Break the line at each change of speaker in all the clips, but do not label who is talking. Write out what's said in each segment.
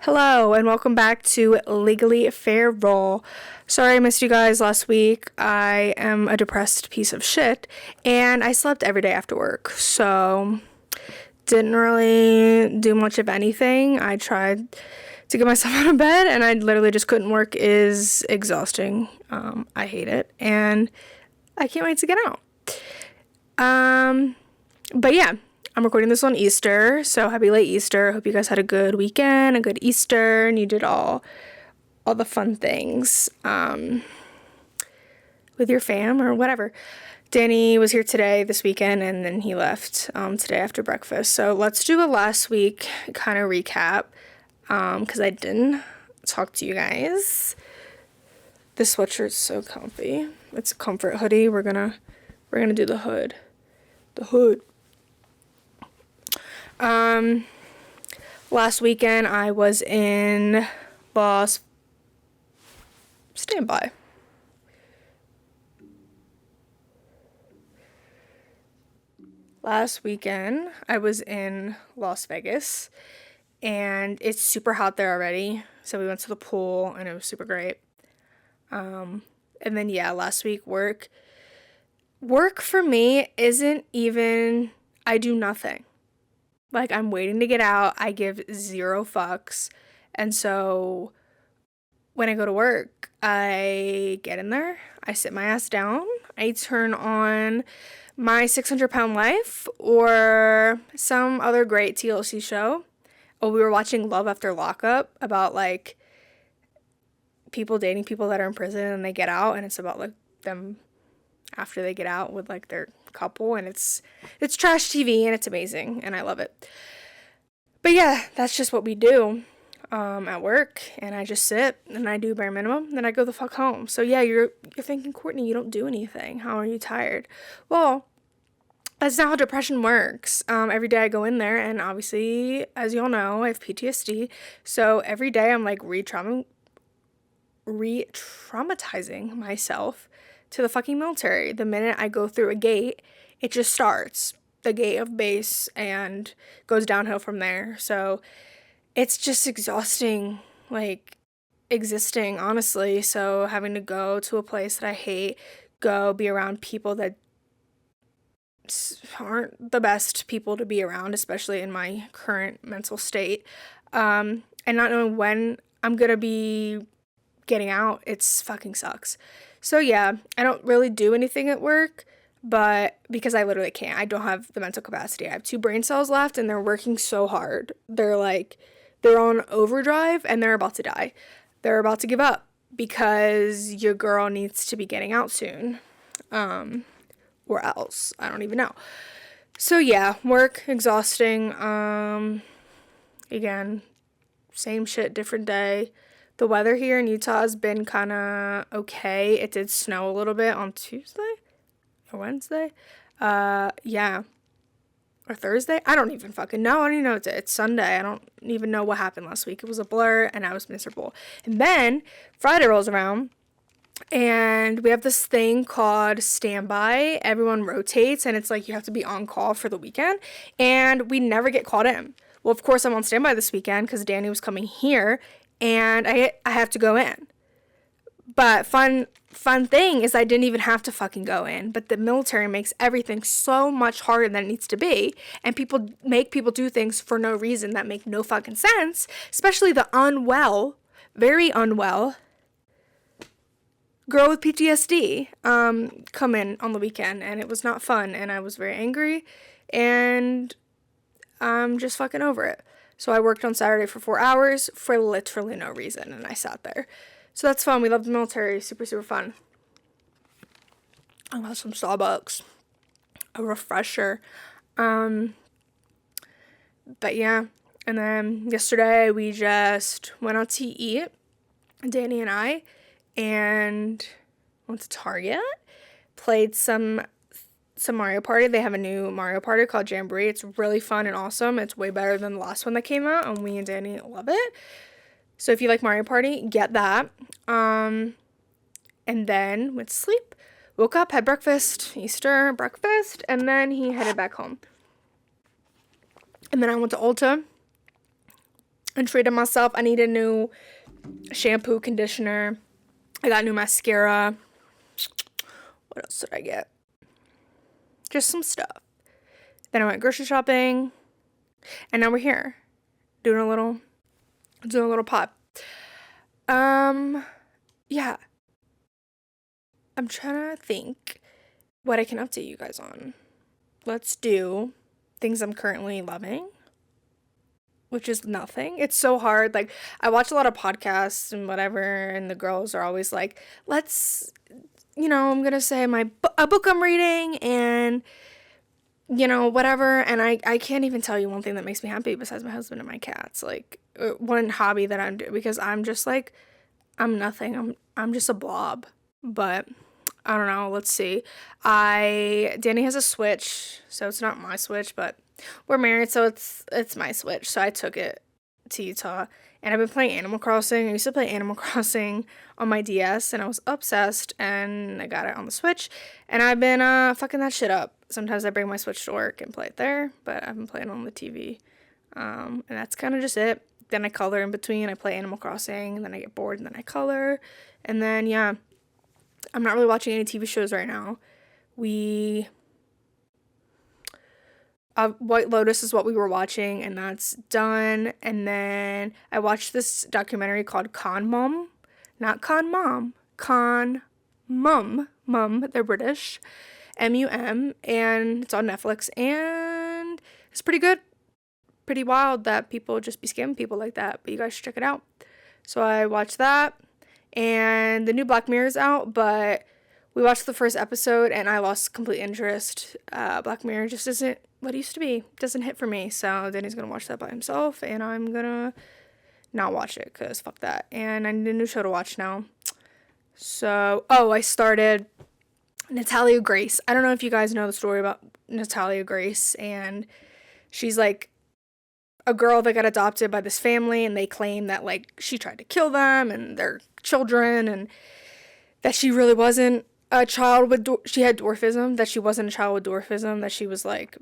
Hello and welcome back to Legally Fair Roll. Sorry I missed you guys last week. I am a depressed piece of shit and I slept every day after work, so didn't really do much of anything. I tried to get myself out of bed and I literally just couldn't work. Is exhausting. I hate it and I can't wait to get out. But yeah, I'm recording this on Easter, so happy late Easter. Hope you guys had a good weekend, a good Easter, and you did all the fun things with your fam or whatever. Danny was here this weekend, and then he left today after breakfast. So let's do a last week kind of recap because I didn't talk to you guys. This sweatshirt's so comfy. It's a comfort hoodie. We're gonna do the hood. The hood. Last weekend I was in Las Vegas and it's super hot there already. So we went to the pool and it was super great. And then last week work for me isn't even, I do nothing. Like, I'm waiting to get out. I give zero fucks. And so when I go to work, I get in there. I sit my ass down. I turn on my 600-Pound Life or some other great TLC show. Oh, we were watching Love After Lockup about, like, people dating people that are in prison and they get out. And it's about, like, them after they get out with, like, their couple, and it's trash TV and it's amazing and I love it. But yeah, that's just what we do at work, and I just sit and I do bare minimum, then I go the fuck home. So yeah, you're thinking, Courtney, you don't do anything. How are you tired? Well, that's not how depression works. Every day I go in there, and obviously, as you all know, I have PTSD. So every day I'm like re-traumatizing myself to the fucking military. The minute I go through a gate, it just starts. The gate of base and goes downhill from there. So it's just exhausting, like, existing, honestly. So having to go to a place that I hate, go be around people that aren't the best people to be around, especially in my current mental state, and not knowing when I'm gonna be getting out, it's fucking sucks. So yeah, I don't really do anything at work, but because I literally can't. I don't have the mental capacity. I have 2 brain cells left and they're working so hard. They're on overdrive and they're about to die. They're about to give up because your girl needs to be getting out soon. Or else. I don't even know. So yeah, work, exhausting. Again, same shit, different day. The weather here in Utah has been kind of okay. It did snow a little bit on Tuesday or Wednesday. Yeah. Or Thursday. I don't even fucking know. I don't even know. It's Sunday. I don't even know what happened last week. It was a blur and I was miserable. And then Friday rolls around and we have this thing called standby. Everyone rotates and it's like you have to be on call for the weekend. And we never get called in. Well, of course, I'm on standby this weekend because Danny was coming here. And I have to go in. But fun thing is I didn't even have to fucking go in. But the military makes everything so much harder than it needs to be. And people make people do things for no reason that make no fucking sense. Especially the unwell, very unwell girl with PTSD come in on the weekend. And it was not fun. And I was very angry. And I'm just fucking over it. So I worked on Saturday for 4 hours for literally no reason, and I sat there. So that's fun. We love the military. Super, super fun. I got some Starbucks. A refresher. But yeah. And then yesterday we just went out to eat, Danny and I, and went to Target. Played some Mario Party. They have a new Mario Party called Jamboree. It's really fun and awesome. It's way better than the last one that came out, and me and Danny love it. So if you like Mario Party, get that. And then went to sleep. Woke up, had breakfast, Easter breakfast, and then he headed back home. And then I went to Ulta and treated myself. I need a new shampoo, conditioner. I got new mascara. What else did I get? Just some stuff. Then I went grocery shopping, and now we're here doing a little pop. Yeah. I'm trying to think what I can update you guys on. Let's do things I'm currently loving, which is nothing. It's so hard. Like, I watch a lot of podcasts and whatever, and the girls are always like, let's, I'm gonna say a book I'm reading and, whatever. And I can't even tell you one thing that makes me happy besides my husband and my cats. Like, one hobby that I'm doing, because I'm just like, I'm nothing. I'm just a blob. But I don't know. Let's see. Danny has a Switch, so it's not my Switch, but we're married, so it's my Switch. So I took it to Utah, and I've been playing Animal Crossing. I used to play Animal Crossing on my DS, and I was obsessed, and I got it on the Switch, and I've been fucking that shit up. Sometimes I bring my Switch to work and play it there, but I've been playing on the TV, and that's kind of just it. Then I color in between. I play Animal Crossing, and then I get bored, and then I color, and then yeah. I'm not really watching any TV shows right now. White Lotus is what we were watching, and that's done. And then I watched this documentary called Con Mum. Not Con Mom. Con Mum. Mum, they're British. MUM. And it's on Netflix. And it's pretty good. Pretty wild that people just be scamming people like that. But you guys should check it out. So I watched that. And the new Black Mirror is out, but we watched the first episode, and I lost complete interest. Black Mirror just isn't what it used to be. Doesn't hit for me, so Danny's gonna watch that by himself, and I'm gonna not watch it, because fuck that. And I need a new show to watch now. So, I started Natalia Grace. I don't know if you guys know the story about Natalia Grace, and she's like a girl that got adopted by this family, and they claim that like she tried to kill them and their children, and that she really wasn't a child with she had dwarfism, that she wasn't a child with dwarfism, that she was like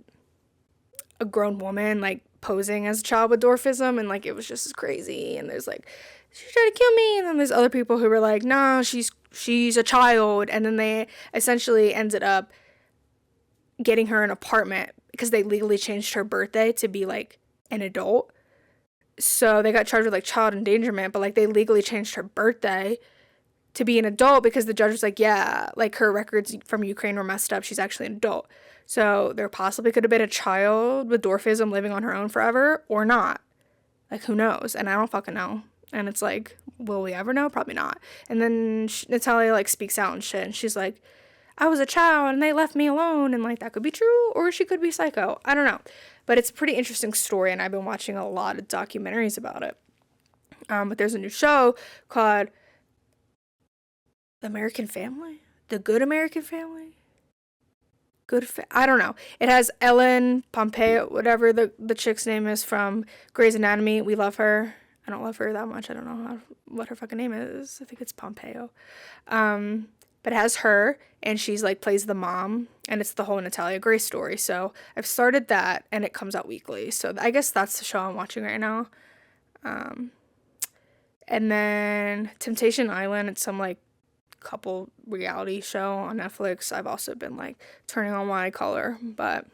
a grown woman like posing as a child with dwarfism, and like it was just crazy. And there's like, she tried to kill me, and then there's other people who were like, no, she's a child. And then they essentially ended up getting her an apartment because they legally changed her birthday to be like an adult. So they got charged with like child endangerment, but like they legally changed her birthday to be an adult because the judge was like, yeah, like her records from Ukraine were messed up. She's actually an adult. So there possibly could have been a child with dwarfism living on her own forever or not. Like, who knows? And I don't fucking know. And it's like, will we ever know? Probably not. And then Natalia like speaks out and shit. And she's like, I was a child and they left me alone. And like, that could be true, or she could be psycho. I don't know. But it's a pretty interesting story, and I've been watching a lot of documentaries about it. But there's a new show called The American Family? The Good American Family? I don't know. It has Ellen Pompeo, whatever the chick's name is from Grey's Anatomy. We love her. I don't love her that much. I don't know what her fucking name is. I think it's Pompeo. But it has her, and she's like plays the mom, and it's the whole Natalia Grace story. So I've started that, and it comes out weekly. So I guess that's the show I'm watching right now. And then Temptation Island, it's some like couple reality show on Netflix. I've also been like turning on my color, but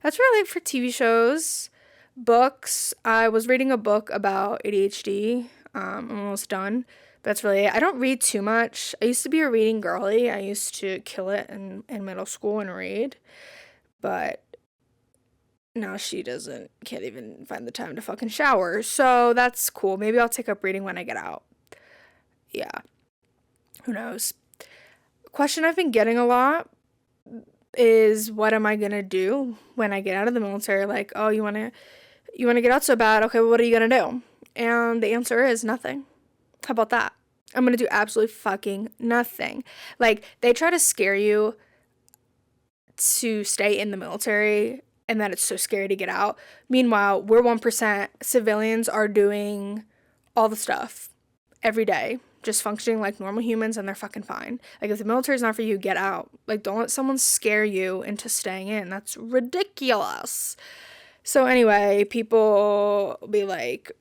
that's really it for TV shows. Books, I was reading a book about ADHD. I'm almost done. That's really it. I don't read too much. I used to be a reading girly. I used to kill it in middle school and read. But now she can't even find the time to fucking shower. So that's cool. Maybe I'll take up reading when I get out. Yeah. Who knows? A question I've been getting a lot is, what am I going to do when I get out of the military? Like, oh, you want to get out so bad. Okay, well, what are you going to do? And the answer is nothing. How about that? I'm going to do absolutely fucking nothing. Like, they try to scare you to stay in the military and that it's so scary to get out. Meanwhile, we're 1%. Civilians are doing all the stuff every day, just functioning like normal humans, and they're fucking fine. Like, if the military is not for you, get out. Like, don't let someone scare you into staying in. That's ridiculous. So anyway, people be like,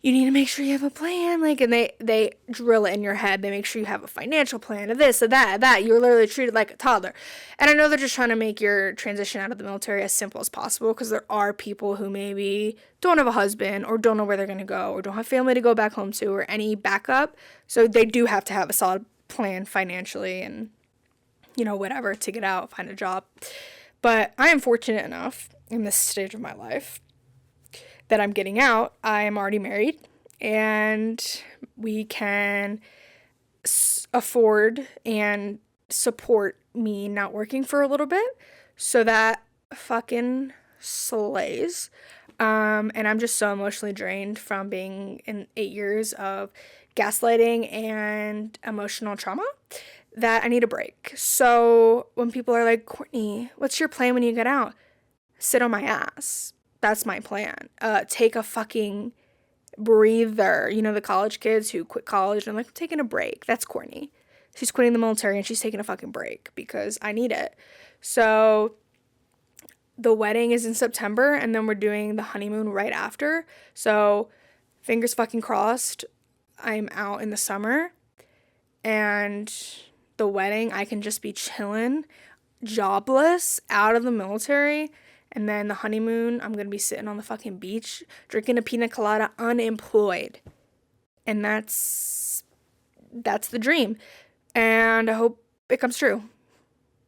you need to make sure you have a plan. Like, and they drill it in your head. They make sure you have a financial plan of this, of that, of that. You're literally treated like a toddler. And I know they're just trying to make your transition out of the military as simple as possible, because there are people who maybe don't have a husband or don't know where they're going to go or don't have family to go back home to or any backup. So they do have to have a solid plan financially and, you know, whatever, to get out, find a job. But I am fortunate enough in this stage of my life that I'm getting out. I am already married, and we can afford and support me not working for a little bit. So that fucking slays. And I'm just so emotionally drained from being in 8 years of gaslighting and emotional trauma that I need a break. So when people are like, Courtney, what's your plan when you get out? Sit on my ass. That's my plan. Take a fucking breather. You know, the college kids who quit college and like, taking a break. That's Courtney. She's quitting the military and she's taking a fucking break because I need it. So the wedding is in September, and then we're doing the honeymoon right after. So fingers fucking crossed, I'm out in the summer, and the wedding I can just be chilling, jobless, out of the military. And then the honeymoon, I'm going to be sitting on the fucking beach, drinking a pina colada, unemployed. And that's the dream. And I hope it comes true.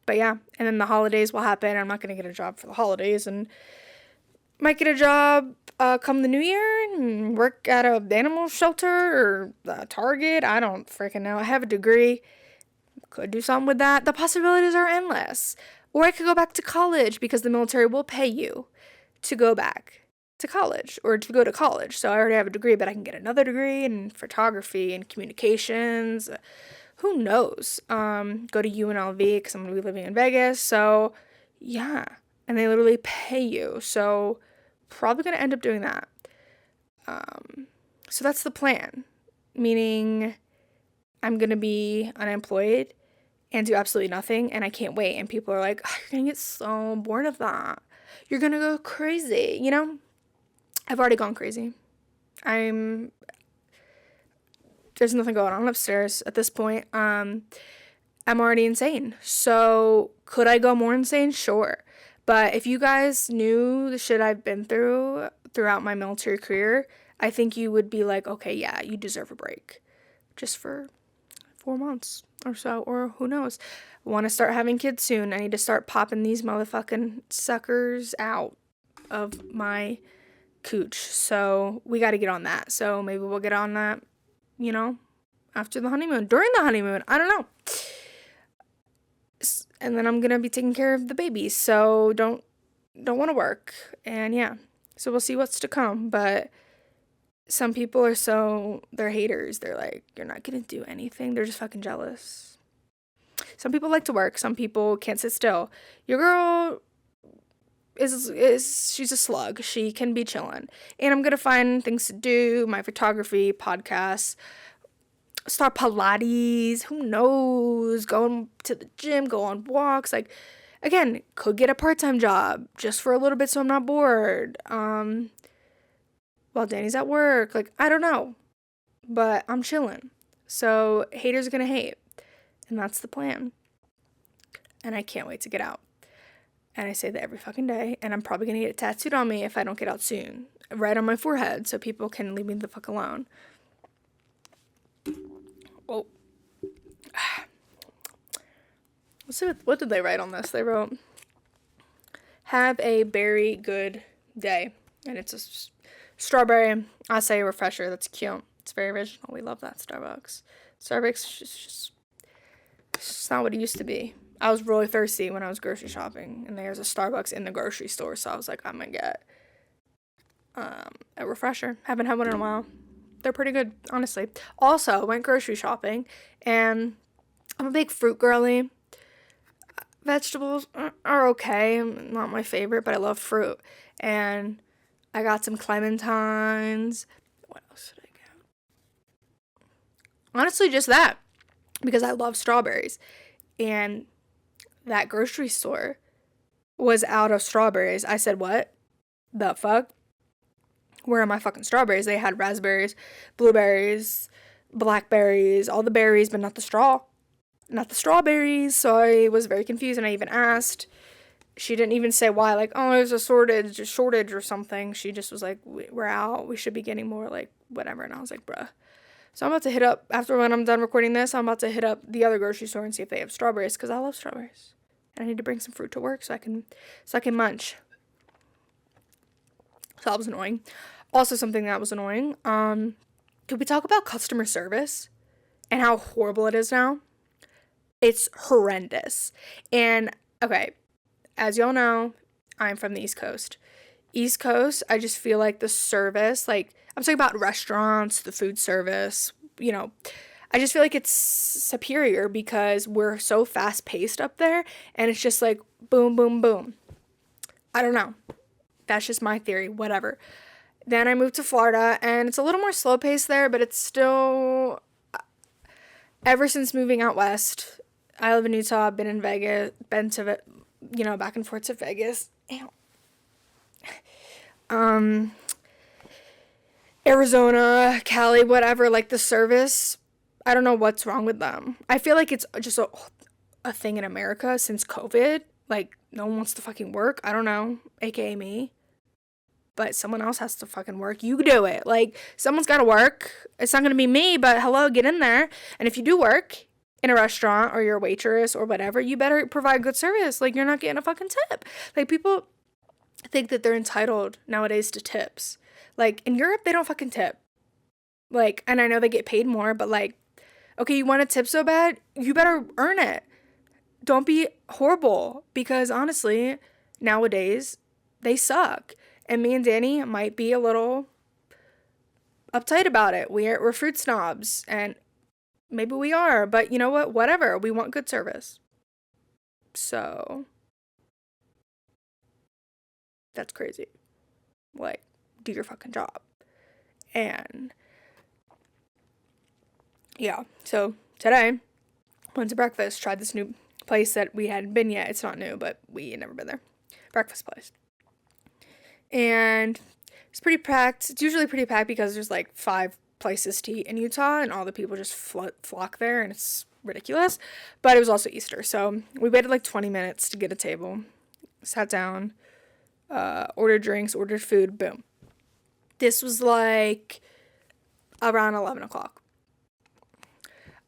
But yeah, and then the holidays will happen. I'm not going to get a job for the holidays, and might get a job come the new year and work at a animal shelter or a Target. I don't freaking know. I have a degree. Could do something with that. The possibilities are endless. Or I could go back to college, because the military will pay you to go back to college or to go to college. So I already have a degree, but I can get another degree in photography and communications. Who knows? Go to UNLV, because I'm going to be living in Vegas. So yeah. And they literally pay you. So probably going to end up doing that. So that's the plan. Meaning I'm going to be unemployed and do absolutely nothing, and I can't wait. And people are like, oh, you're going to get so bored of that. You're going to go crazy, you know? I've already gone crazy. There's nothing going on upstairs at this point. I'm already insane. So could I go more insane? Sure. But if you guys knew the shit I've been through throughout my military career, I think you would be like, okay, yeah, you deserve a break. Just for 4 months or so, or who knows. I want to start having kids soon. I need to start popping these motherfucking suckers out of my cooch. So we got to get on that. So maybe we'll get on that, you know, after the honeymoon, during the honeymoon. I don't know. And then I'm going to be taking care of the babies. So don't want to work. And yeah, so we'll see what's to come. But some people they're haters. They're like, you're not going to do anything. They're just fucking jealous. Some people like to work. Some people can't sit still. Your girl she's a slug. She can be chilling. And I'm going to find things to do. My photography, podcasts, start Pilates. Who knows? Going to the gym, go on walks. Like, again, could get a part-time job just for a little bit so I'm not bored. While Danny's at work. Like, I don't know. But I'm chilling. So haters are going to hate. And that's the plan. And I can't wait to get out. And I say that every fucking day. And I'm probably going to get it tattooed on me if I don't get out soon. Right on my forehead, so people can leave me the fuck alone. Oh. Let's see, what did they write on this? They wrote, have a very good day. And it's a strawberry acai refresher. That's cute. It's very original. We love that. Starbucks is just not what it used to be. I was really thirsty when I was grocery shopping, and there's a Starbucks in the grocery store, so I was like, I'm gonna get a refresher. Haven't had one in a while. They're pretty good, honestly. Also, went grocery shopping, and I'm a big fruit girly. Vegetables are okay. Not my favorite, but I love fruit. And I got some clementines. What else did I get? Honestly, just that. Because I love strawberries. And that grocery store was out of strawberries. I said, what the fuck? Where are my fucking strawberries? They had raspberries, blueberries, blackberries, all the berries, but not the strawberries. So I was very confused, and I even asked. She didn't even say why, like, oh, there's a shortage or something. She just was like, we're out. We should be getting more, like, whatever. And I was like, bruh. So I'm about to hit up, after when I'm done recording this, I'm about to hit up the other grocery store and see if they have strawberries, because I love strawberries. And I need to bring some fruit to work so I can munch. So that was annoying. Also, something that was annoying, could we talk about customer service and how horrible it is now? It's horrendous. And, okay, as y'all know, I'm from the East Coast. East Coast, I just feel like the service, like, I'm talking about restaurants, the food service, you know, I just feel like it's superior because we're so fast-paced up there, and it's just like, boom, boom, boom. I don't know. That's just my theory, whatever. Then I moved to Florida, and it's a little more slow-paced there, but it's still, ever since moving out west, I live in Utah, been in Vegas, been to, you know, back and forth to Vegas. Arizona, Cali, whatever, like the service, I don't know what's wrong with them. I feel like it's just a thing in America since COVID. Like, no one wants to fucking work. I don't know, aka me. But someone else has to fucking work. You do it. Like, someone's got to work. It's not going to be me, but hello, get in there. And if you do work in a restaurant or you're a waitress or whatever, you better provide good service. Like, you're not getting a fucking tip. Like, people think that they're entitled nowadays to tips. Like, in Europe, they don't fucking tip. Like, and I know they get paid more, but like, okay, you want a tip so bad, you better earn it. Don't be horrible, because honestly, nowadays, they suck. And me and Danny might be a little uptight about it. We're fruit snobs, and maybe we are, but you know what? Whatever. We want good service. So, that's crazy. Like, do your fucking job. And yeah, so today, went to breakfast, tried this new place that we hadn't been yet. It's not new, but we had never been there. Breakfast place. And it's pretty packed. It's usually pretty packed because there's like 5 places to eat in Utah, and all the people just flock there, and it's ridiculous. But it was also Easter, so we waited like 20 minutes to get a table. Sat down, ordered drinks, ordered food, boom. This was like around 11 o'clock.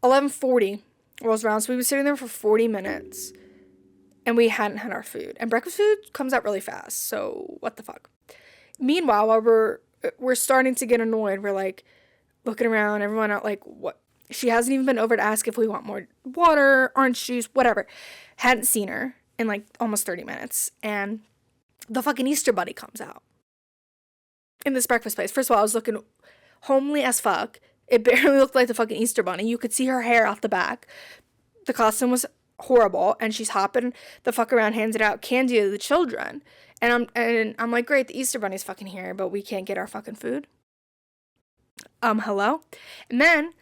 11:40 rolls around, so we were sitting there for 40 minutes, and we hadn't had our food. And breakfast food comes out really fast, so what the fuck. Meanwhile, while we're starting to get annoyed, we're like looking around, everyone out like, what? She hasn't even been over to ask if we want more water, orange juice, whatever. Hadn't seen her in like almost 30 minutes, and the fucking Easter Bunny comes out in this breakfast place. First of all, I was looking homely as fuck. It barely looked like the fucking Easter Bunny. You could see her hair out the back. The costume was horrible, and she's hopping the fuck around, handing out candy to the children. And I'm like, great, the Easter Bunny's fucking here, but we can't get our fucking food. Hello? And then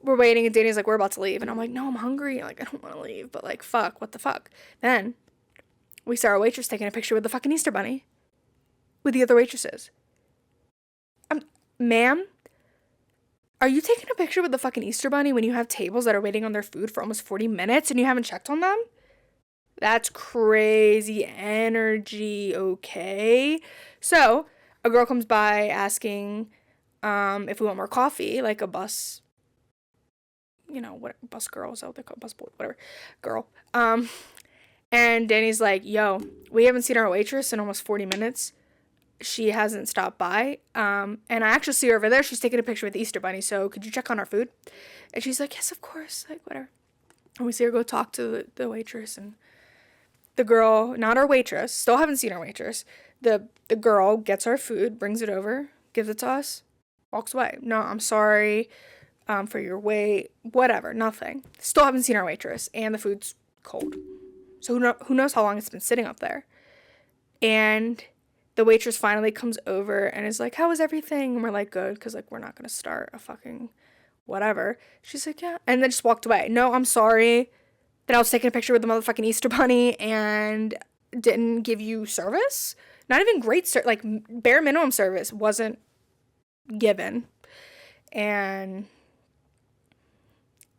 we're waiting, and Danny's like, we're about to leave. And I'm like, no, I'm hungry. Like, I don't want to leave, but like, fuck, what the fuck? Then we saw our waitress taking a picture with the fucking Easter Bunny with the other waitresses. Ma'am, are you taking a picture with the fucking Easter Bunny when you have tables that are waiting on their food for almost 40 minutes and you haven't checked on them? That's crazy energy, okay? So, a girl comes by asking if we want more coffee, like a bus, you know, what bus girl is out there called, bus boy, whatever, girl. And Danny's like, yo, we haven't seen our waitress in almost 40 minutes. She hasn't stopped by. And I actually see her over there. She's taking a picture with the Easter Bunny, so could you check on our food? And she's like, yes, of course, like, whatever. And we see her go talk to the waitress, and the girl, not our waitress, still haven't seen our waitress, the girl gets our food, brings it over, gives it to us, walks away. No, I'm sorry for your wait, whatever, nothing. Still haven't seen our waitress, and the food's cold. So who knows how long it's been sitting up there. And the waitress finally comes over and is like, how was everything? And we're like, good, because like, we're not going to start a fucking whatever. She's like, yeah. And then just walked away. No, I'm sorry that I was taking a picture with the motherfucking Easter Bunny and didn't give you service. Not even great like bare minimum service wasn't given. And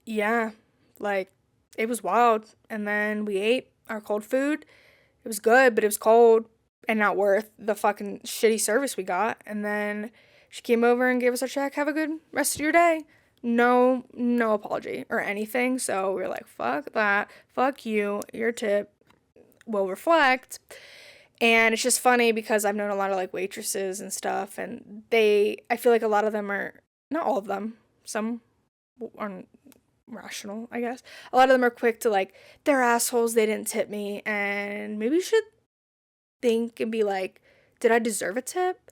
yeah, like, it was wild. And then we ate our cold food. It was good, but it was cold and not worth the fucking shitty service we got. And then she came over and gave us our check. Have a good rest of your day. No apology or anything. So we were like, fuck that. Fuck you. Your tip will reflect. And it's just funny because I've known a lot of like waitresses and stuff, and I feel like a lot of them are, not all of them, some are rational, I guess. A lot of them are quick to like, they're assholes, they didn't tip me, and maybe you should think and be like, did I deserve a tip?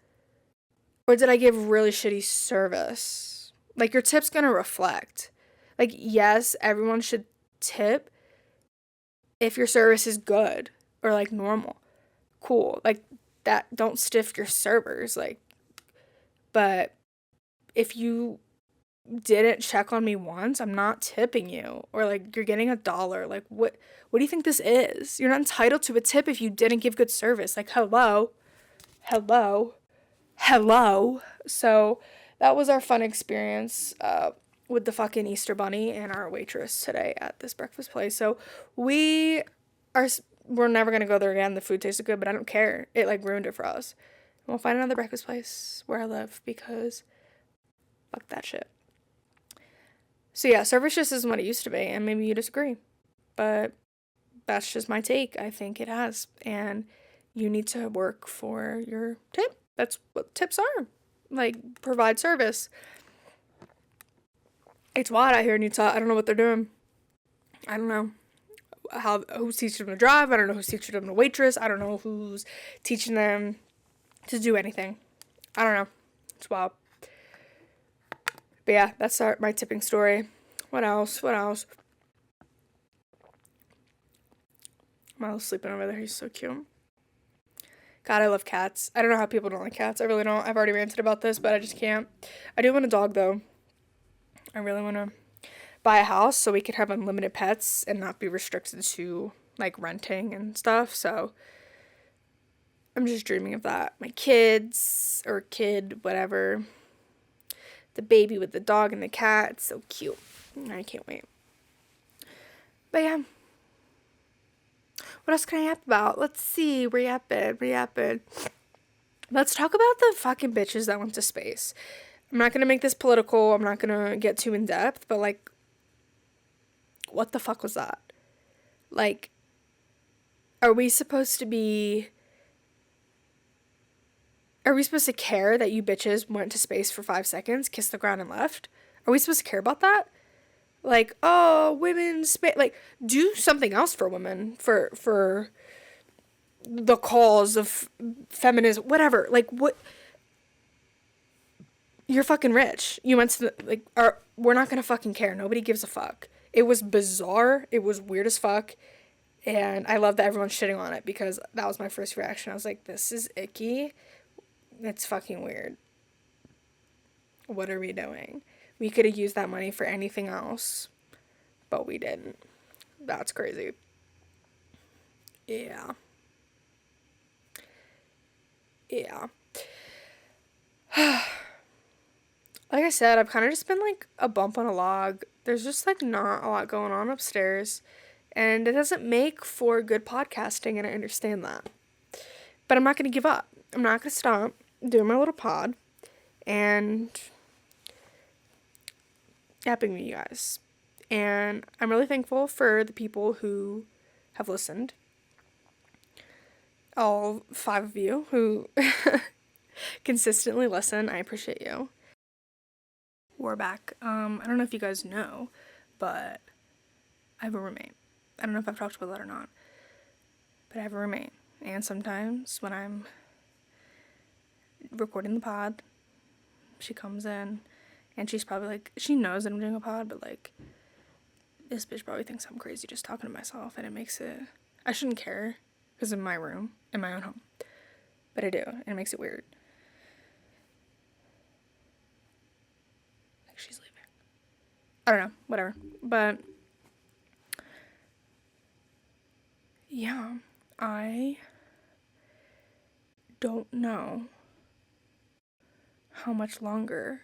Or did I give really shitty service? Like, your tip's gonna reflect. Like, yes, everyone should tip if your service is good or like normal. Cool. Like, that, don't stiff your servers. Like, but if you didn't check on me once, I'm not tipping you. Or like, you're getting $1. Like, what do you think this is? You're not entitled to a tip if you didn't give good service. Like, hello. So that was our fun experience with the fucking Easter Bunny and our waitress today at this breakfast place. So we're never gonna go there again. The food tasted good, but I don't care. It like ruined it for us. We'll find another breakfast place where I live because fuck that shit. So yeah, service just isn't what it used to be, and maybe you disagree, but that's just my take. I think it has, and you need to work for your tip. That's what tips are. Like, provide service. It's wild out here in Utah. I don't know what they're doing. I don't know who's teaching them to drive. I don't know who's teaching them to waitress. I don't know who's teaching them to do anything. I don't know. It's wild. But yeah, that's my tipping story. What else? Miles sleeping over there. He's so cute. God, I love cats. I don't know how people don't like cats. I really don't. I've already ranted about this, but I just can't. I do want a dog, though. I really want to buy a house so we could have unlimited pets and not be restricted to, like, renting and stuff. So I'm just dreaming of that. My kids, or kid, whatever. The baby with the dog and the cat. It's so cute. I can't wait. But yeah. What else can I yap about? Let's see. We're yapping. Let's talk about the fucking bitches that went to space. I'm not going to make this political. I'm not going to get too in depth. But, like, what the fuck was that? Like, are we supposed to care that you bitches went to space for 5 seconds, kissed the ground, and left? Are we supposed to care about that? Like, oh, women's space. Like, do something else for women. For the cause of feminism. Whatever. Like, what? You're fucking rich. You went to the, like, we're not gonna fucking care. Nobody gives a fuck. It was bizarre. It was weird as fuck. And I love that everyone's shitting on it because that was my first reaction. I was like, this is icky. It's fucking weird. What are we doing? We could have used that money for anything else, but we didn't. That's crazy. Yeah. Like I said, I've kind of just been like a bump on a log. There's just like not a lot going on upstairs, and it doesn't make for good podcasting, and I understand that. But I'm not going to give up. I'm not going to stop doing my little pod and yapping with you guys. And I'm really thankful for the people who have listened. All 5 of you who consistently listen. I appreciate you. We're back. I don't know if you guys know, but I have a roommate. I don't know if I've talked about that or not, but I have a roommate. And sometimes when I'm recording the pod, she comes in and she's probably like, she knows that I'm doing a pod, but like, this bitch probably thinks I'm crazy just talking to myself, and it makes it, I shouldn't care because in my room, in my own home, but I do, and it makes it weird. Like, she's leaving. I don't know, whatever, but yeah, I don't know how much longer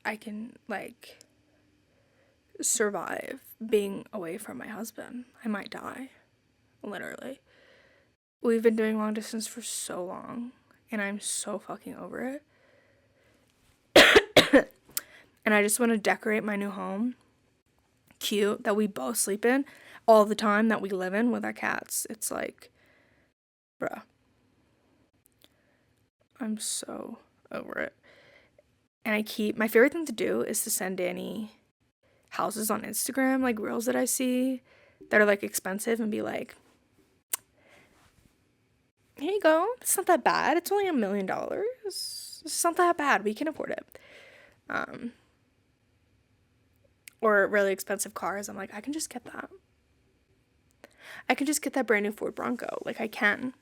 I can, like, survive being away from my husband. I might die, literally. We've been doing long distance for so long, and I'm so fucking over it. And I just want to decorate my new home cute, that we both sleep in all the time, that we live in with our cats. It's like, bruh, I'm so over it. And my favorite thing to do is to send Danny houses on Instagram, like reels that I see that are like expensive, and be like, here you go, it's not that bad, it's only $1 million, it's not that bad, we can afford it. Or really expensive cars, I'm like, I can just get that brand new Ford Bronco, like I can.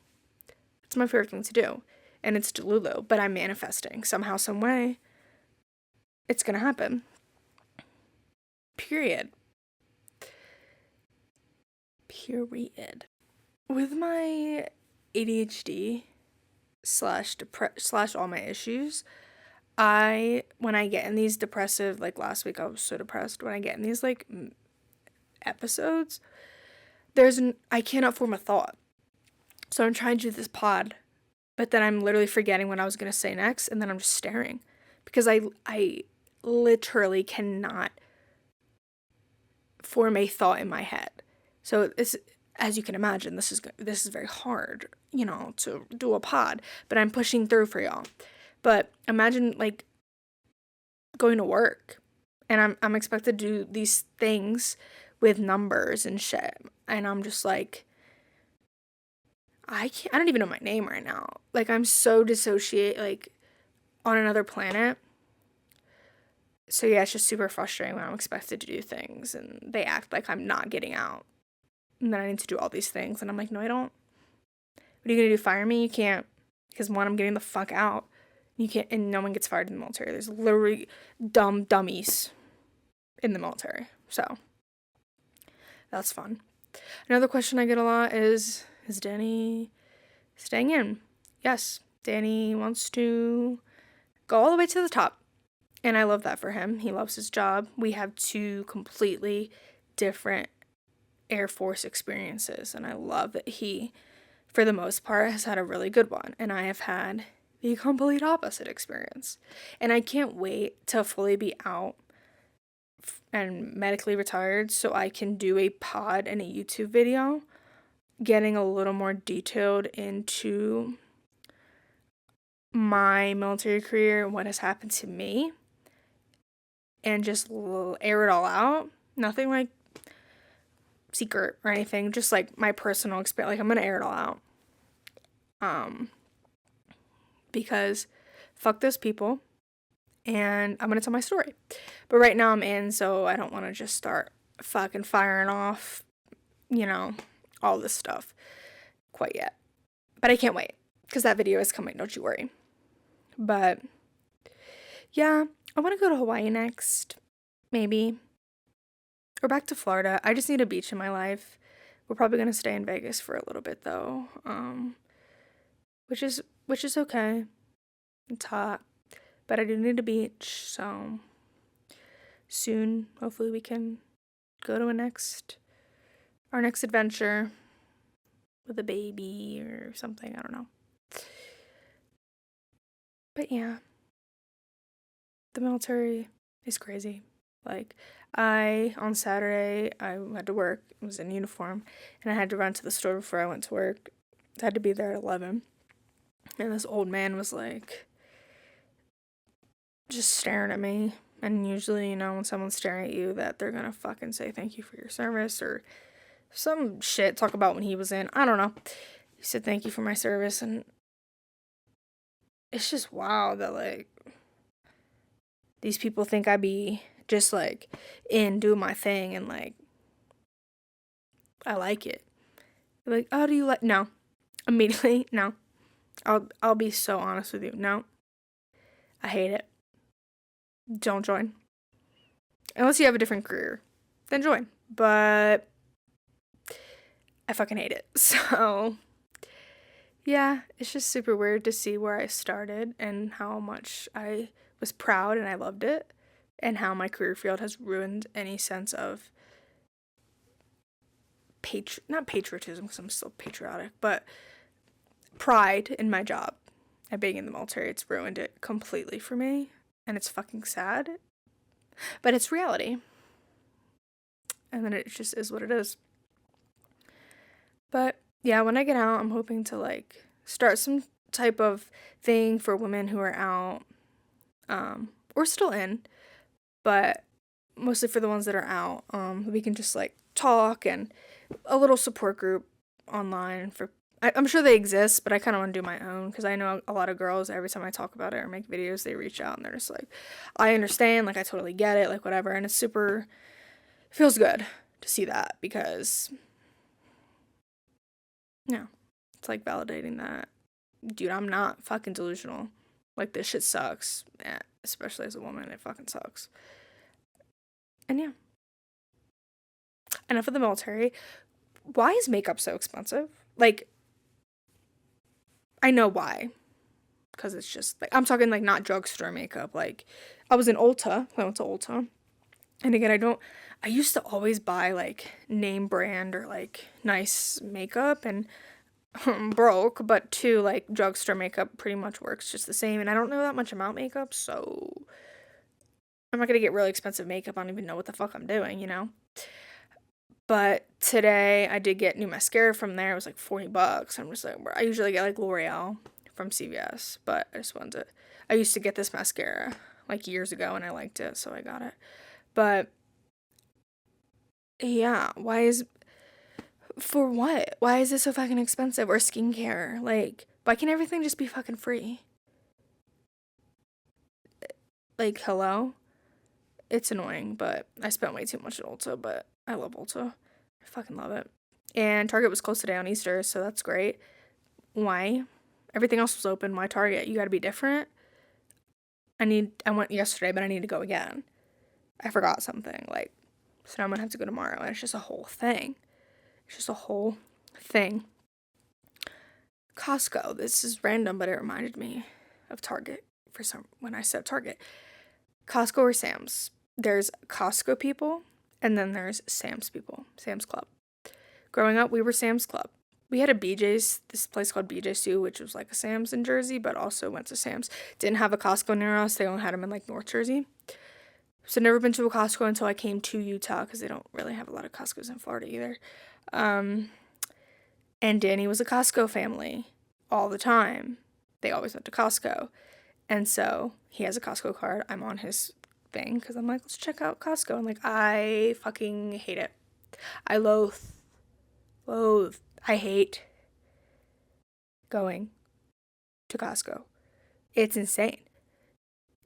It's my favorite thing to do, and it's Delulu, but I'm manifesting somehow, some way. It's gonna happen. Period. With my ADHD slash all my issues, when I get in these depressive, like last week I was so depressed, when I get in these like episodes, I cannot form a thought. So I'm trying to do this pod, but then I'm literally forgetting what I was gonna say next, and then I'm just staring, because I literally cannot form a thought in my head. So this, as you can imagine, this is very hard, to do a pod, but I'm pushing through for y'all. But imagine like going to work, and I'm expected to do these things with numbers and shit, and I'm just like, I don't even know my name right now. Like, I'm so dissociate, like, on another planet. So yeah, it's just super frustrating when I'm expected to do things and they act like I'm not getting out, and then I need to do all these things, and I'm like, no, I don't. What are you gonna do, fire me? You can't, because one, I'm getting the fuck out. You can't, and no one gets fired in the military. There's literally dummies in the military. So that's fun. Another question I get a lot is Danny staying in? Yes, Danny wants to go all the way to the top, and I love that for him. He loves his job. We have two completely different Air Force experiences, and I love that he, for the most part, has had a really good one, and I have had the complete opposite experience. And I can't wait to fully be out and medically retired so I can do a pod and a YouTube video getting a little more detailed into my military career and what has happened to me, and just air it all out. Nothing like secret or anything, just like my personal experience. Like, I'm gonna air it all out. Because fuck those people, and I'm gonna tell my story. But right now I'm in, so I don't want to just start fucking firing off, all this stuff quite yet. But I can't wait, because that video is coming, don't you worry. But yeah, I want to go to Hawaii next, maybe, or back to Florida. I just need a beach in my life. We're probably gonna stay in Vegas for a little bit though, which is okay. It's hot, but I do need a beach, so soon, hopefully, we can go to our next adventure with a baby or something. I don't know. But yeah, the military is crazy. Like, on Saturday, I had to work. I was in uniform, and I had to run to the store before I went to work. I had to be there at 11. And this old man was like, just staring at me. And usually, when someone's staring at you, that they're gonna fucking say thank you for your service or some shit, talk about when he was in. I don't know. He said thank you for my service, and it's just wild that, like, these people think I be just, like, in doing my thing, and, like, I like it. They're like, oh, do you like? No. Immediately, no. I'll be so honest with you. No. I hate it. Don't join. Unless you have a different career, then join. But I fucking hate it. So, Yeah, it's just super weird to see where I started and how much I was proud and I loved it, and how my career field has ruined any sense of not patriotism because I'm still patriotic, but pride in my job and being in the military. It's ruined it completely for me, and it's fucking sad, but it's reality. And then it just is what it is. But yeah, when I get out, I'm hoping to like start some type of thing for women who are out, or still in, but mostly for the ones that are out. We can just like talk, and a little support group online for. I'm sure they exist, but I kind of want to do my own because I know a lot of girls. Every time I talk about it or make videos, they reach out and they're just like, "I understand, like I totally get it, like whatever," and it's super. It feels good to see that because yeah, it's like validating that, dude, I'm not fucking delusional. Like this shit sucks, especially as a woman, it fucking sucks. And yeah, enough of the military. Why is makeup so expensive? Like, I know why. Because it's just, like, I'm talking, like, not drugstore makeup. Like, I was in Ulta. I went to Ulta. And again, I used to always buy, like, name brand or, like, nice makeup. And I'm broke. But, too, like, drugstore makeup pretty much works just the same. And I don't know that much about makeup. So, I'm not going to get really expensive makeup. I don't even know what the fuck I'm doing, you know? But today I did get new mascara from there. It was like $40. I'm just like, I usually get like L'Oreal from CVS, but I just wanted to. I used to get this mascara like years ago and I liked it, so I got it. But yeah, for what? Why is it so fucking expensive? Or skincare? Like, why can't everything just be fucking free? Like, hello? It's annoying, but I spent way too much at Ulta, but I love Ulta. I fucking love it. And Target was closed today on Easter, so that's great. Why? Everything else was open. Why Target? You gotta be different. I went yesterday, but I need to go again. I forgot something, like, so now I'm gonna have to go tomorrow, and it's just a whole thing. It's just a whole thing. Costco. This is random, but it reminded me of Target when I said Target. Costco or Sam's. There's Costco people, and then there's Sam's people. Sam's Club. Growing up, we were Sam's Club. We had a BJ's, this place called BJ's too, which was like a Sam's in Jersey, but also went to Sam's. Didn't have a Costco near us. They only had them in like North Jersey. So never been to a Costco until I came to Utah because they don't really have a lot of Costcos in Florida either. And Danny was a Costco family all the time. They always went to Costco. And so he has a Costco card. I'm on his thing because I'm like, let's check out Costco. And like, I fucking hate it. I loathe, I hate going to Costco. It's insane.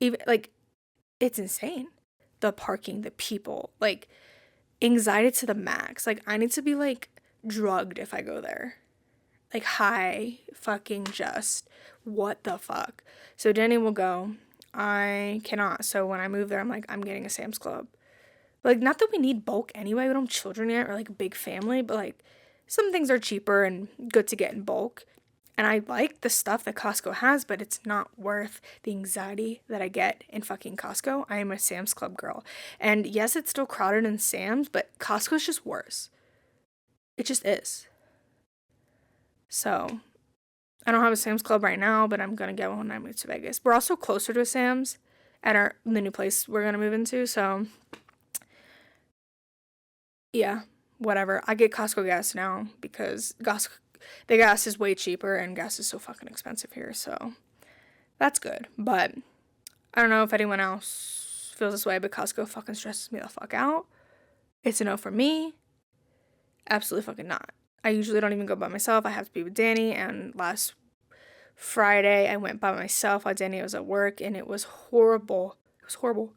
Even like, it's insane. The parking, the people, like, anxiety to the max. Like, I need to be like drugged if I go there. Like, high fucking just what the fuck. So Danny will go. I cannot. So when I move there, I'm like, I'm getting a Sam's Club. Like, not that we need bulk anyway. We don't have children yet or like a big family, but like some things are cheaper and good to get in bulk. And I like the stuff that Costco has, but it's not worth the anxiety that I get in fucking Costco. I am a Sam's Club girl. And yes, it's still crowded in Sam's, but Costco's just worse. It just is. So, I don't have a Sam's Club right now, but I'm gonna get one when I move to Vegas. We're also closer to a Sam's at the new place we're gonna move into, so yeah, whatever. I get Costco gas now because the gas is way cheaper and gas is so fucking expensive here, so that's good. But I don't know if anyone else feels this way, but Costco fucking stresses me the fuck out. It's a no for me. Absolutely fucking not. I usually don't even go by myself. I have to be with Danny, and last Friday I went by myself while Danny was at work, and it was horrible. It was horrible.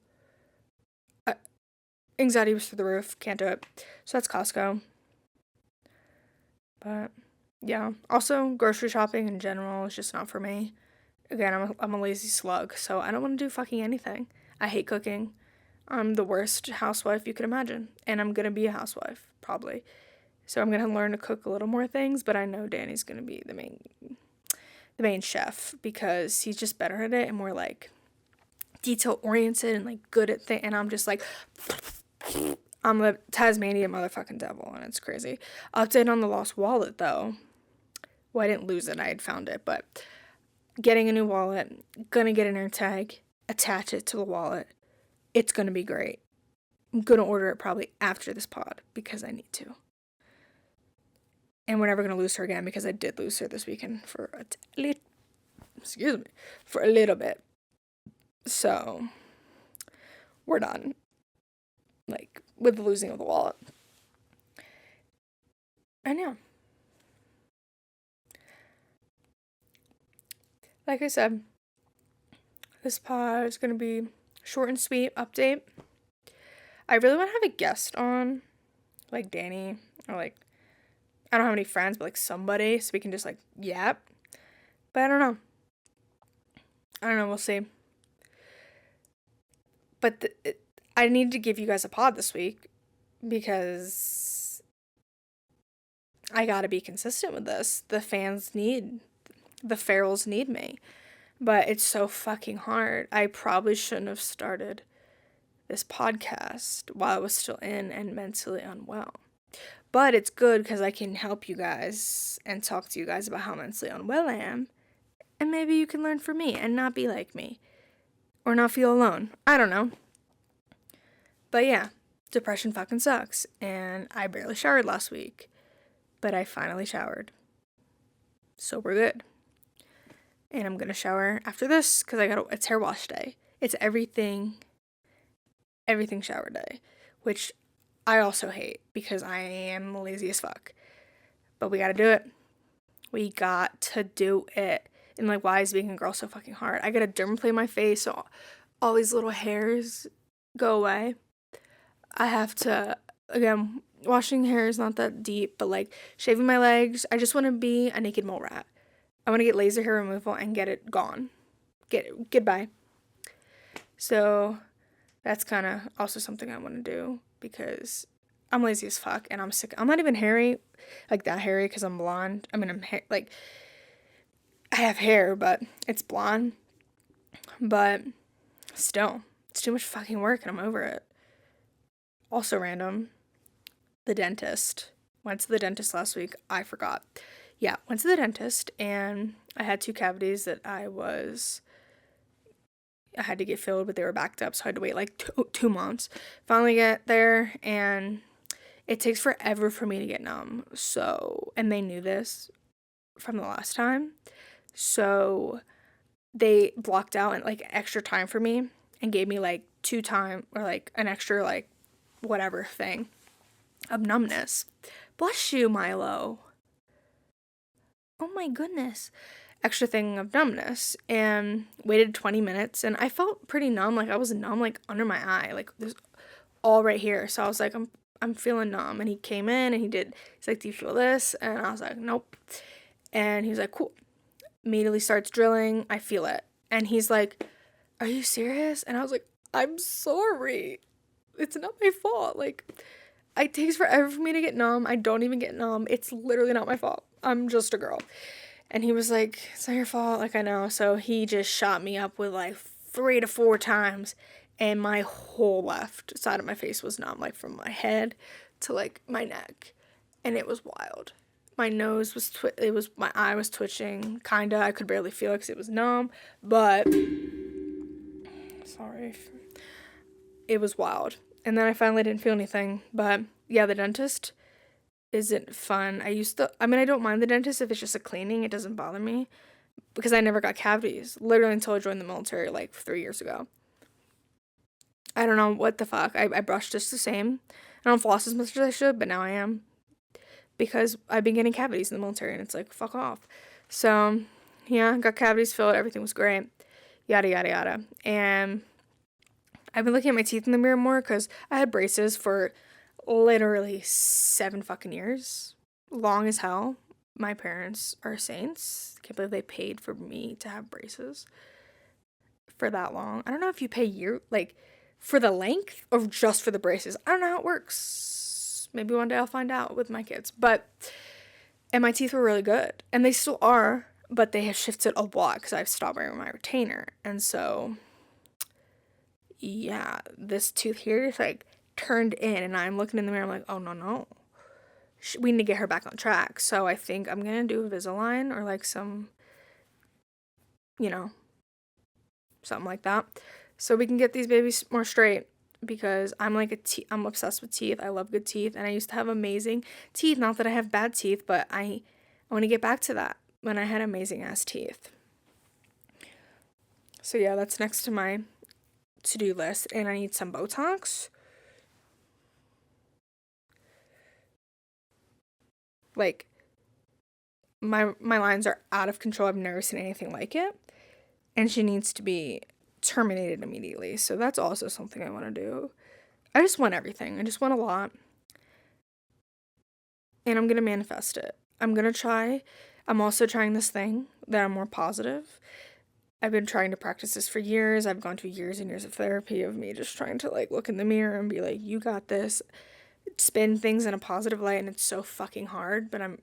Anxiety was through the roof. Can't do it. So that's Costco. But yeah. Also, grocery shopping in general is just not for me. Again, I'm a lazy slug, so I don't want to do fucking anything. I hate cooking. I'm the worst housewife you could imagine, and I'm gonna be a housewife, probably. So I'm gonna learn to cook a little more things, but I know Danny's gonna be the main the main chef, because he's just better at it and more like detail oriented and like good at things. And I'm just like, I'm the Tasmanian motherfucking devil, and it's crazy. Update on the lost wallet though. Well, I didn't lose it, I had found it, but getting a new wallet, gonna get an air tag, attach it to the wallet. It's gonna be great. I'm gonna order it probably after this pod because I need to. And we're never gonna lose her again, because I did lose her this weekend for a little bit. So we're done, like, with the losing of the wallet. And yeah, like I said, this pod is gonna be short and sweet update. I really want to have a guest on, like Danny, or like, I don't have any friends, but like somebody, so we can just like yap. But I don't know, we'll see. But I need to give you guys a pod this week, because I gotta be consistent with this. The ferals need me. But it's so fucking hard. I probably shouldn't have started this podcast while I was still in and mentally unwell. But it's good because I can help you guys and talk to you guys about how mentally unwell I am. And maybe you can learn from me and not be like me. Or not feel alone. I don't know. But yeah, depression fucking sucks. And I barely showered last week. But I finally showered. So we're good. And I'm gonna shower after this because it's hair wash day. It's everything shower day, which I also hate because I am lazy as fuck. But we gotta do it. We got to do it. And like, why is being a girl so fucking hard? I gotta dermaplane my face so all these little hairs go away. I have to, again, washing hair is not that deep, but like shaving my legs. I just want to be a naked mole rat. I want to get laser hair removal and get it gone. Goodbye. So that's kind of also something I want to do, because I'm lazy as fuck and I'm sick. I'm not even hairy, like that hairy, because I'm blonde. I mean, I have hair, but it's blonde. But still, it's too much fucking work and I'm over it. Also random, the dentist. Went to the dentist last week. I forgot. Yeah, went to the dentist, and I had 2 cavities that I had to get filled, but they were backed up, so I had to wait like 2 months. Finally get there, and it takes forever for me to get numb. So, and they knew this from the last time, so they blocked out like extra time for me and gave me like 2 time, or like an extra like whatever thing of numbness. Bless you, Milo. Oh my goodness. Extra thing of numbness, and waited 20 minutes, and I felt pretty numb. Like I was numb like under my eye, like this all right here. So I was like, I'm feeling numb. And he came in and he's like, do you feel this? And I was like, nope. And he was like, cool. Immediately starts drilling. I feel it. And he's like, are you serious? And I was like, I'm sorry. It's not my fault. Like, it takes forever for me to get numb. I don't even get numb. It's literally not my fault. I'm just a girl. And he was like, it's not your fault. Like, I know. So he just shot me up with like 3 to 4 times. And my whole left side of my face was numb. Like from my head to like my neck. And it was wild. My nose was, my eye was twitching. Kinda. I could barely feel it because it was numb. But, sorry. It was wild. And then I finally didn't feel anything. But yeah, the dentist isn't fun. I don't mind the dentist if it's just a cleaning. It doesn't bother me, because I never got cavities, literally until I joined the military like 3 years ago. I don't know what the fuck. I brush just the same. I don't floss as much as I should, but now I am, because I've been getting cavities in the military, and it's like, fuck off. So yeah, got cavities filled. Everything was great. Yada, yada, yada. And I've been looking at my teeth in the mirror more, because I had braces for literally 7 fucking years. Long as hell. My parents are saints. Can't believe they paid for me to have braces for that long. I don't know if you pay like for the length or just for the braces. I don't know how it works. Maybe one day I'll find out with my kids. And my teeth were really good, and they still are, but they have shifted a lot because I've stopped wearing my retainer. And so, yeah, this tooth here is like turned in, and I'm looking in the mirror, I'm like, oh no, no. We need to get her back on track. So I think I'm gonna do Invisalign or like some, something like that. So we can get these babies more straight, because I'm like I'm obsessed with teeth. I love good teeth, and I used to have amazing teeth. Not that I have bad teeth, but I want to get back to that when I had amazing ass teeth. So yeah, that's next to my to-do list, and I need some Botox. Like my lines are out of control. I've never seen anything like it, and she needs to be terminated immediately. So that's also something I want to do. I just want everything. I just want a lot, and I'm going to manifest it. I'm also trying this thing that I'm more positive. I've been trying to practice this for years. I've gone through years and years of therapy of me just trying to like look in the mirror and be like, you got this. Spin things in a positive light, and it's so fucking hard, but I'm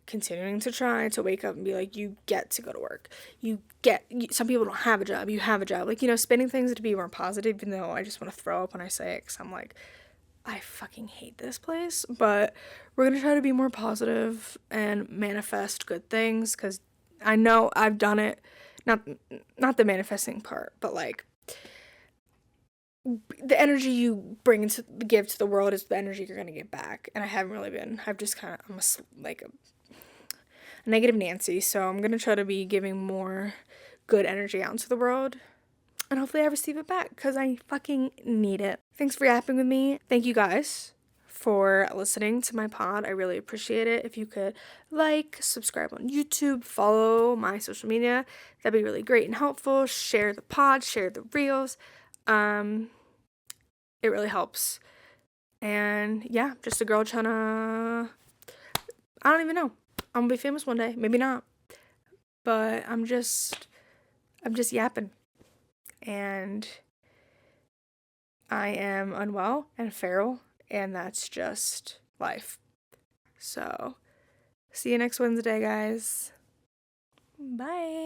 continuing to try to wake up and be like, you get to go to work. Some people don't have a job. You have a job. Like, spinning things to be more positive, even though I just want to throw up when I say it, because I'm like, I fucking hate this place. But we're going to try to be more positive and manifest good things, because I know I've done it. Not the manifesting part, but like the energy you give to the world is the energy you're gonna get back. And I haven't really been. I've just kind of I'm a negative Nancy, so I'm gonna try to be giving more good energy out into the world, and hopefully I receive it back, because I fucking need it. Thanks for yapping with me. Thank you guys for listening to my pod. I really appreciate it. If you could subscribe on YouTube, follow my social media, that'd be really great and helpful. Share the pod, share the reels. It really helps. And yeah, just a girl trying to, I don't even know. I'm gonna be famous one day, maybe not. But I'm just yapping. And I am unwell and feral, and that's just life. So, see you next Wednesday, guys. Bye.